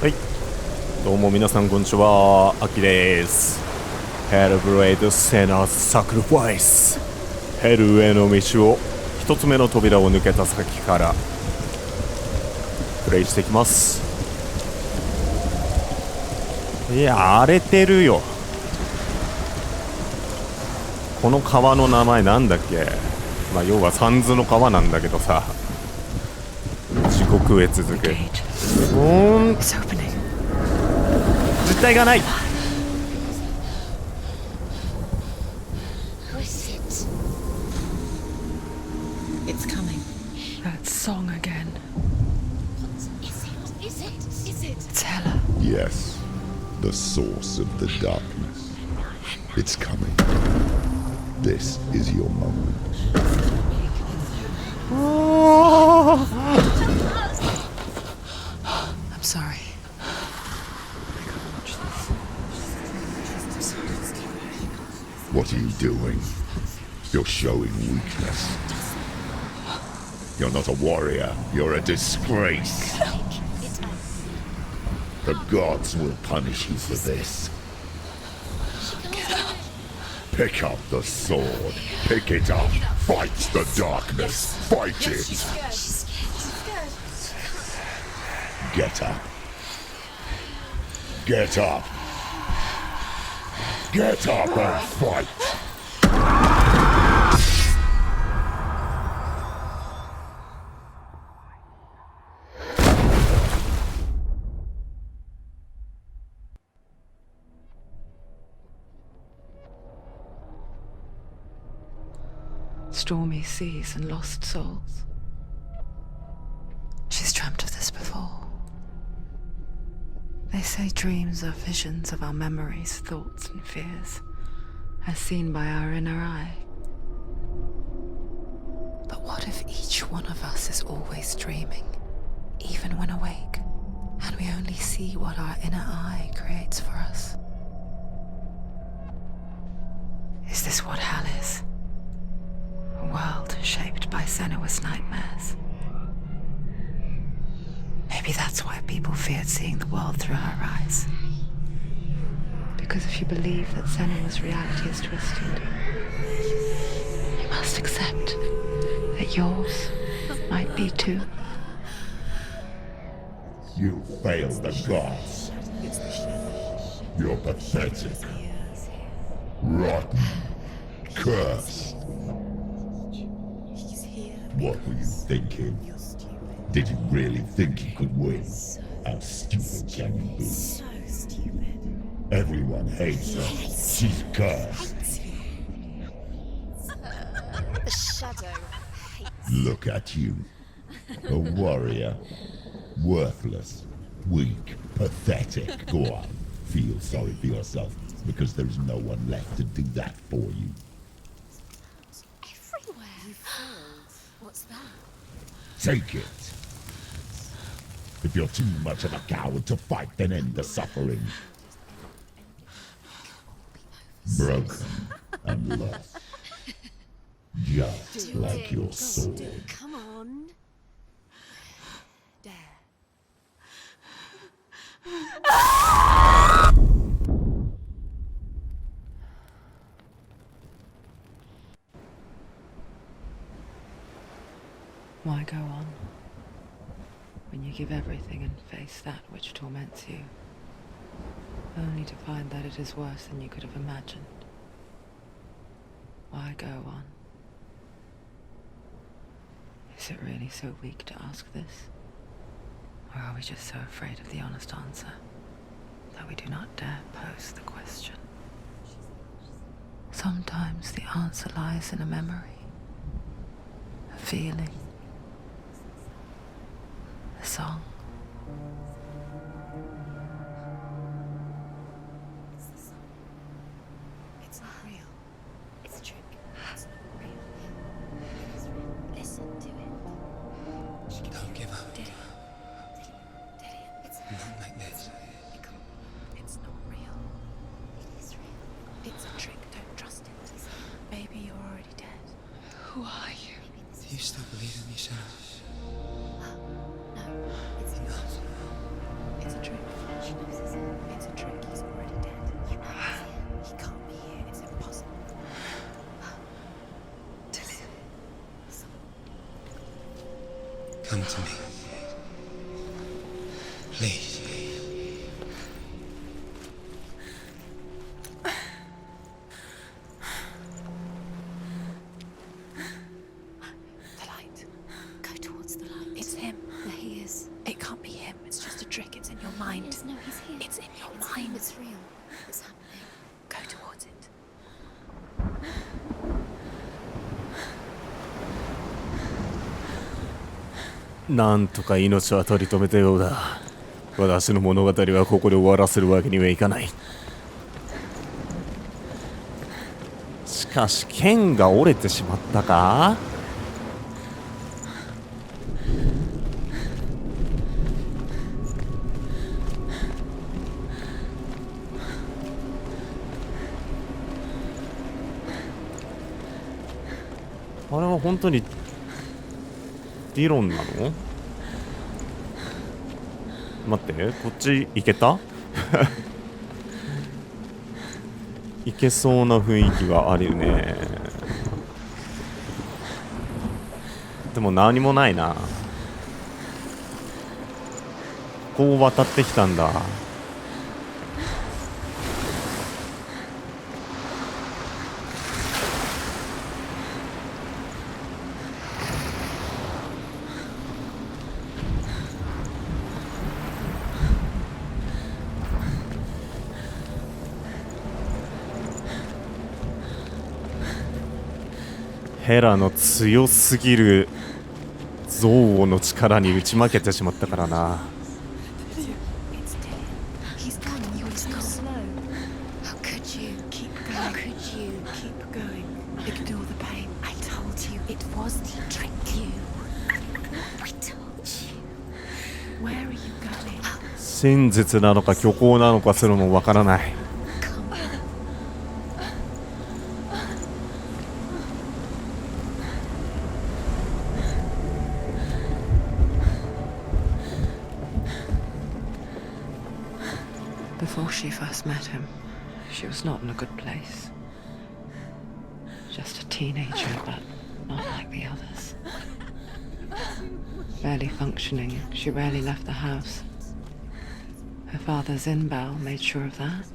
はい、どうも皆さんこんにちは、アキです。Hellblade セナサクリファイス、ヘルへの道を一つ目の扉を抜けた先からプレイしていきます。いや、荒れてるよ。この川の名前なんだっけ。まあ要は三途の川なんだけどさ、地獄へ続く。実体がない。Yes, the source of the darkness. It's coming. This is your moment. I'm sorry. What are you doing? You're showing weakness. You're not a warrior. You're a disgrace. The gods will punish you for this. Pick up the sword. Pick it up. Fight the darkness. Fight it. Get up. Get up. Get up and fight. Stormy seas and lost souls. She's dreamt of this before. They say dreams are visions of our memories, thoughts and fears, as seen by our inner eye. But what if each one of us is always dreaming, even when awake, and we only see what our inner eye creates for us? Is this what hell is? A world shaped by Senua's nightmares. Maybe that's why people feared seeing the world through her eyes. Because if you believe that Senua's reality is twisted, you must accept that yours might be too. You failed the gods. You're pathetic. Rotten. Cursed. What were you thinking? Did you really think you could win? How stupid can you be? So stupid. Everyone hates her. She's cursed. The shadow hates. Look at you. A warrior. Worthless. Weak. Pathetic. Go on. Feel sorry for yourself, because there's no one left to do that for you. Everywhere. You fooled. What's that? Take it. If you're too much of a coward to fight, then end the suffering. Broken and lost. Just like your sword. Come on. Dare. Why go on when you give everything and face that which torments you, only to find that it is worse than you could have imagined? Why go on? Is it really so weak to ask this? Or are we just so afraid of the honest answer that we do not dare pose the question? Sometimes the answer lies in a memory, a feeling, a song. It's not real. It's a trick. It's not real. It is real. Listen to it. Don't give up. Daddy. It's Not like this. It's not real. It is real. It's a trick. Don't trust it. Maybe you're already dead. Who are you? Do you still believe in me, Shadow? No, it's Enough. It's a trick. Come to me. Please. The light. Go towards the light. It's him. There he is. It can't be him. It's just a trick. It's in your mind. Yes, no, he's here. It's in your It's mind. him, it's real. It's happening. Go towards it. なんとか命は取り留めたようだ。私の物語はここで終わらせるわけにはいかない。しかし剣が折れてしまったか。あれは本当に理論なの？待って、こっち行けた？行けそうな雰囲気があるね。でも何もないな。こう渡ってきたんだ。ヘラの強すぎる憎悪の力に打ち負けてしまったからな。 It's dead. He's gone. You're too slow. How could you? Keep going. How could you? Keep going. Ignore the pain. I told you it was the trick. You. I told you. Where are you going? 真実なのか虚構なのかすらもわからない。 Come on. Before she first met him, she was not in a good place. Just a teenager, but not like the others. Barely functioning, she rarely left the house. Her father's in-bell made sure of that.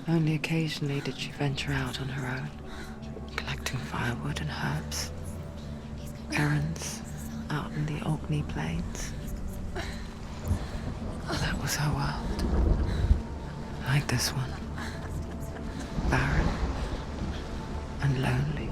Only occasionally did she venture out on her own, collecting firewood and herbs. Errands out in the Orkney Plains. That was her world. Like this one. Barren and lonely.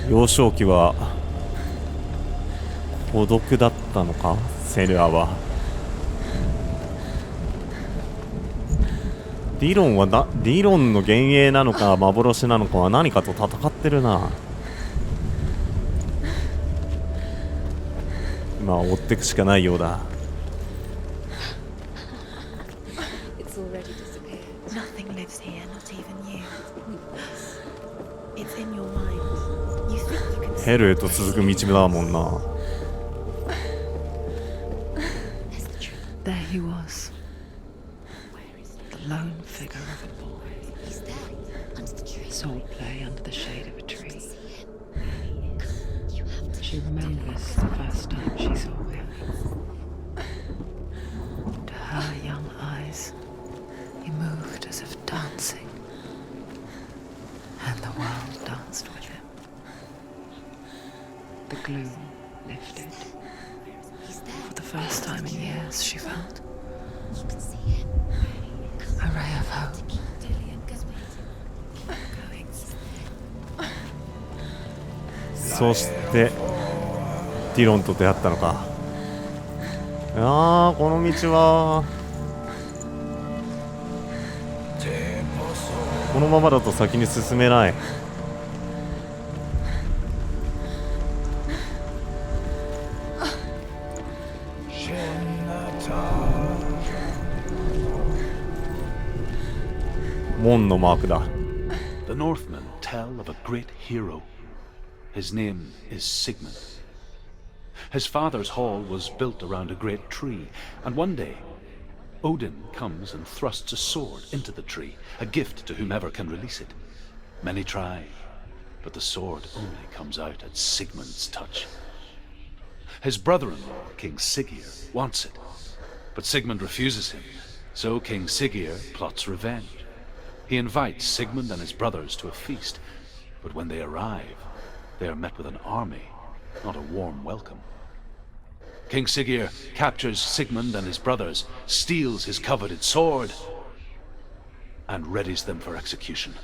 幼少期は孤独だったのか、セヌアは。理論の幻影なのか幻なのかは何かと戦ってるな。まあ追っていくしかないようだ。 It's already disappeared. Nothing lives here, not even you. It's in your mind. You think you can ヘルへと続く道だもんな。 There's the truth. There he was. The lone figure of a boy. He's there, under the tree. Swordplay under the shade of a tree. You have to. She remembers the first time she saw him. To her young eyes, he moved as if dancing, and the world danced with him. The gloom lifted. He's there. For the first time in years, she felt You can see him. a ray of hope. Dillian, goes with keep going. そしてディロンと出会ったのか。あー、この道はこのままだと先に進めない。門のマークだ。 The Northmen tell of a great hero. His name is Sigmund. His father's hall was built around a great tree, and one day Odin comes and thrusts a sword into the tree, a gift to whomever can release it. Many try, but the sword only comes out at Sigmund's touch. His brother-in-law, King Siggeir, wants it, but Sigmund refuses him, so King Siggeir plots revenge. He invites Sigmund and his brothers to a feast, but when they arrive, they are met with an army, not a warm welcome. King Siggeir captures Sigmund and his brothers, steals his coveted sword, and readies them for execution.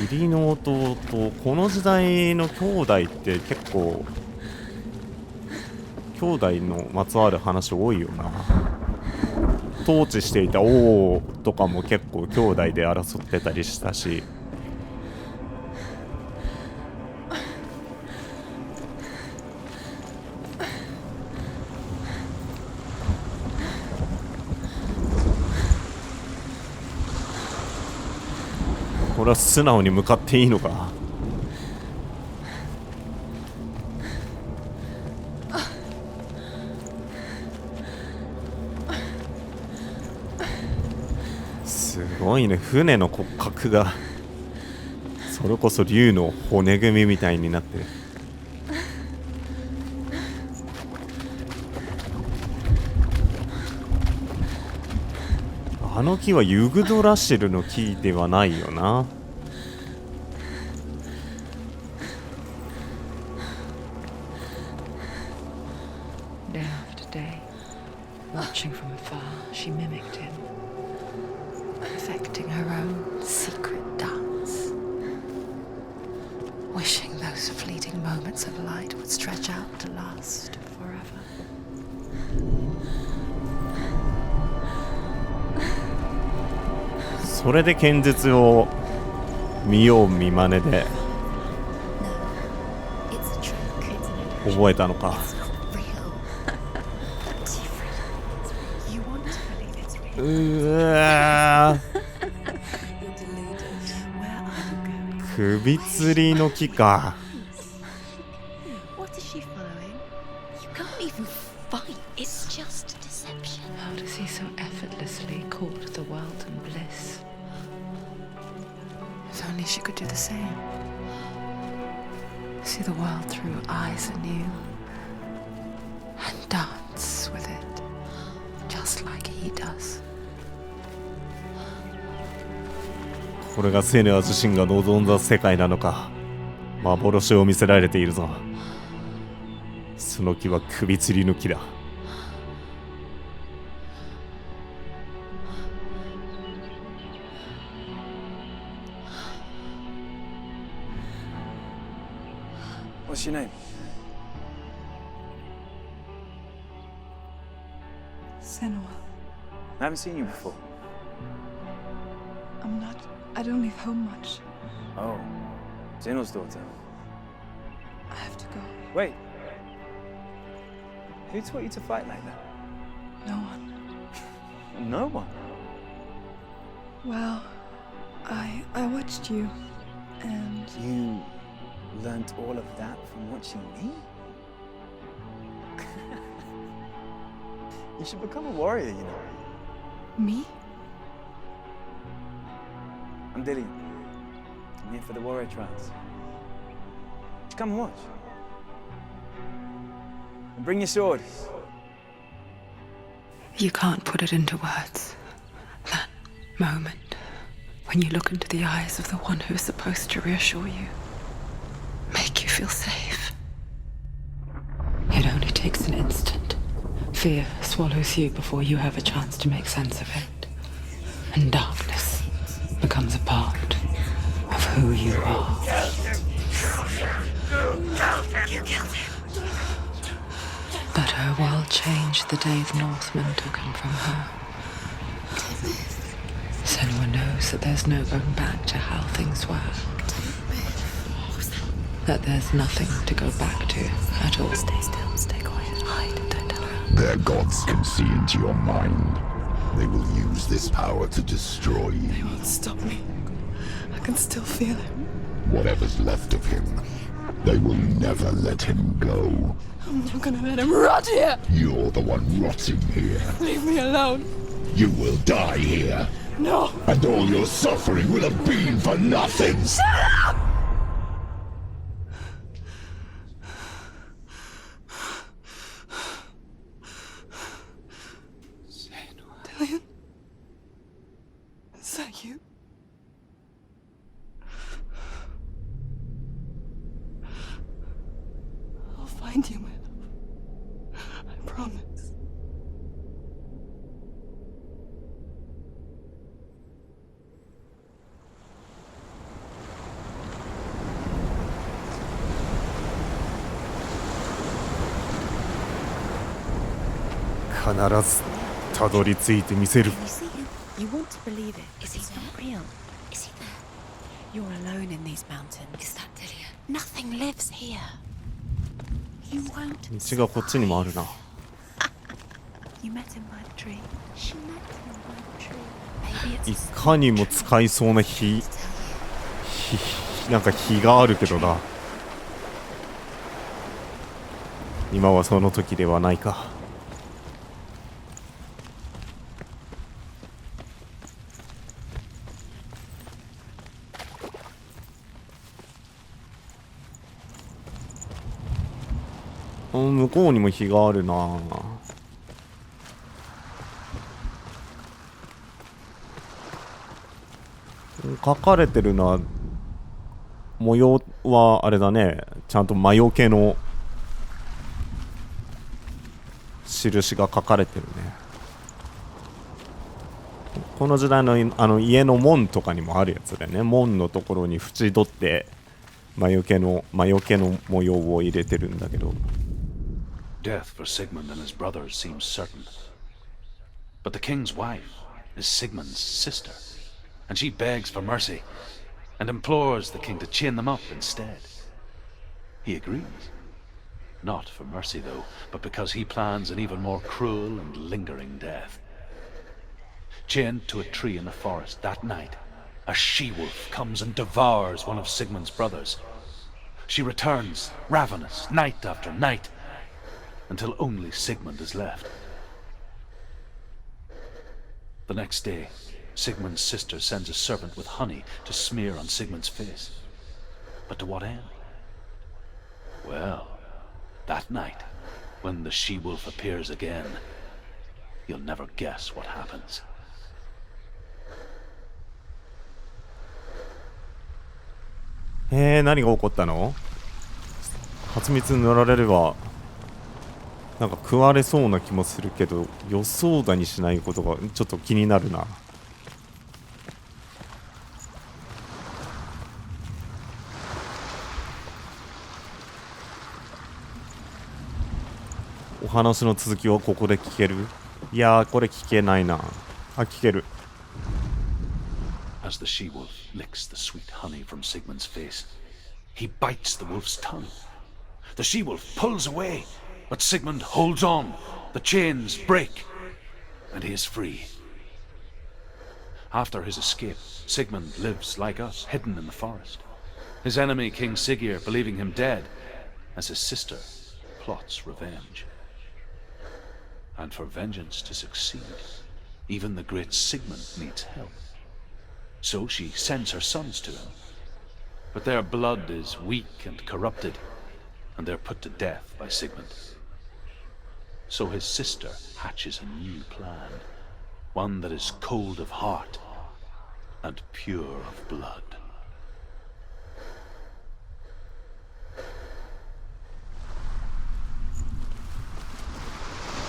義理の弟、この時代の兄弟って結構兄弟のまつわる話多いよな。統治していた王とかも結構兄弟で争ってたりしたし、これは素直に向かっていいのか。すごいね、船の骨格がそれこそ竜の骨組みみたいになってる。あの木はユグドラシルの木ではないよな。Day after day, watching from afar, she mimicked him, perfecting her own secret dance, wishing those fleeting moments of light would stretch out to last forever. それで剣術を見よう見まねで No, it's a trick. It's an illusion. 覚えたのか。 It's not real. Different. You want to believe it's real. うわー、 You're deluded. Where are you going? 首吊りの木か。 What is she following? You can't even fight. It's just deception. How does he so effortlessly court the world and bliss? If only she could do the same. See the world through eyes anew and dance with it, just like he does. これがセネア自身が望んだ世界なのか。幻を見せられているぞ。その木は首吊りの木だ。What's your name? Senua. I haven't seen you before. I don't leave home much. Oh, Zeno's daughter. I have to go. Wait. Who taught you to fight like that? No one. No one. Well, I watched you, and You learned all of that from watching me? You should become a warrior, you know. me? I'm Dillian. I'm here for the warrior trials. Just come and watch. And bring your sword. You can't put it into words. That moment when you look into the eyes of the one who is supposed to reassure you, make you feel safe. It only takes an instant. Fear swallows you before you have a chance to make sense of it. And darkness becomes a part of who you are. But her world changed the day the Northmen took him from her. Senua knows that there's no going back to how things were. That there's nothing to go back to at all. Stay still, stay quiet, hide, don't tell her. Their gods can see into your mind. They will use this power to destroy you. He won't stop me. I can still feel him. Whatever's left of him, they will never let him go. I'm not gonna let him rot here! You're the one rotting here. Leave me alone! You will die here. No! And all your suffering will have been for nothing. Shut up! Dillion? Is that you? I'll find you, my love. I promise. 必ずたどり着いてみせる。 Can you see him? You want to believe it. Is he not real? Is he there? You're alone in these mountains. Is that Dillion? Nothing lives here. You won't. 道がこっちにもあるな。 You met him by the tree. She met him by the tree. Maybe い it's かにも使いそうななんか火があるけどな。今はその時ではないか。向こうにも火があるな。書かれてるのは模様はあれだね、ちゃんと魔除けの印が書かれてるね。この時代の家の門とかにもあるやつだよね。門のところに縁取って魔除けの模様を入れてるんだけど。 Death for Sigmund and his brothers seems certain. But the king's wife is Sigmund's sister, and she begs for mercy and implores the king to chain them up instead. He agrees. Not for mercy, though, but because he plans an even more cruel and lingering death. Chained to a tree in the forest that night, a she-wolf comes and devours one of Sigmund's brothers. She returns, ravenous, night after night, until only Sigmund is left. The next day, Sigmund's sister sends a servant with honey to smear on Sigmund's face. But to what end? Well, that night, when the she-wolf appears again, you'll never guess what happens. 何が起こったの？蜂蜜塗られればなんか食われそうな気もするけど、予想だにしないことがちょっと気になるな。お話の続きはここで聞ける？いやー、これ聞けないな。あ、聞ける。As the she-wolf licks the sweet honey from Sigmund's face, he bites the wolf's tongue. The she-wolf pulls away, but Sigmund holds on. The chains break, and he is free. After his escape, Sigmund lives like us, hidden in the forest. His enemy, King Siggeir, believing him dead, as his sister plots revenge. And for vengeance to succeed, even the great Sigmund needs help. So she sends her sons to him. But their blood is weak and corrupted, and they're put to death by Sigmund. So his sister hatches a new plan, one that is cold of heart and pure of blood.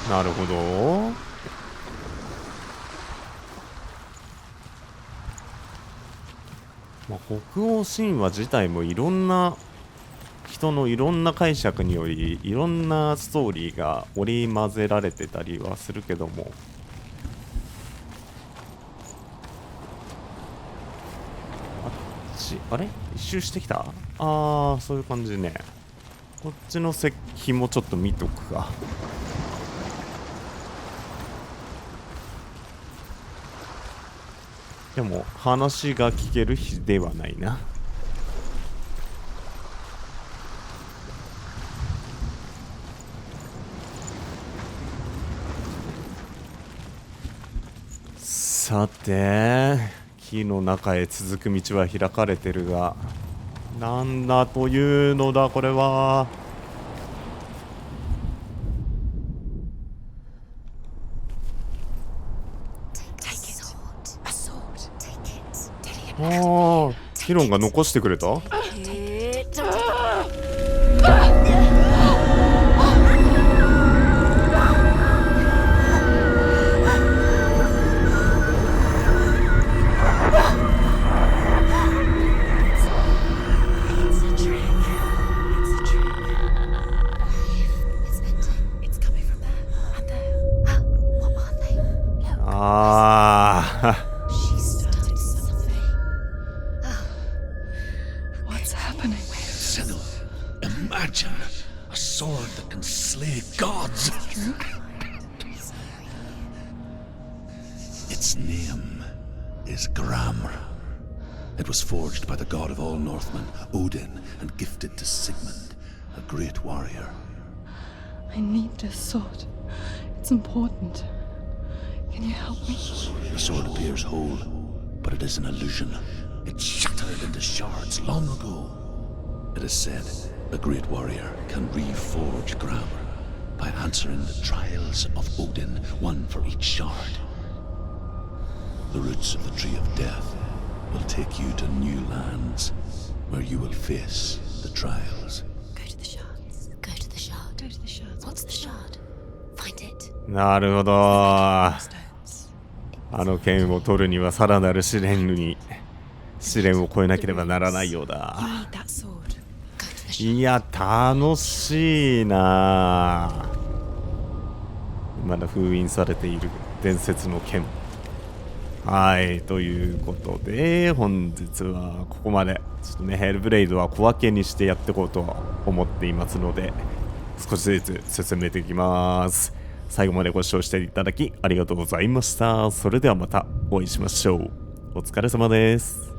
なるほど。まあ、北欧神話自体もいろんな人のいろんな解釈によりいろんなストーリーが織り交ぜられてたりはするけども、あれ一周してきた？ああ、そういう感じね。こっちの石碑もちょっと見とくか。でも話が聞ける日ではないな。さて、木の中へ続く道は開かれてるが、なんだというのだこれは。ああ、ヒロンが残してくれた。Imagine a sword that can slay gods. Its name is Gramr. It was forged by the god of all Northmen, Odin, and gifted to Sigmund, a great warrior. I need this sword. It's important. Can you help me? The sword appears whole, but it is an illusion. It shattered into shards long ago. It is said a great warrior can reforge Gramr by answering the trials of Odin, one for each shard. The roots of the Tree of Death will take you to new lands where you will face the trials. Go to the shards. Go to the shard. Go to the shards. What's the shard? Find it. なるほど。あの剣を取るにはさらなる試練を超えなければならないようだ。 You need that sword. いや、楽しいな。まだ封印されている伝説の剣。はい、ということで本日はここまで。ちょっとね、ヘルブレイドは小分けにしてやっていこうと思っていますので、少しずつ進めていきます。最後までご視聴していただきありがとうございました。それではまたお会いしましょう。お疲れ様です。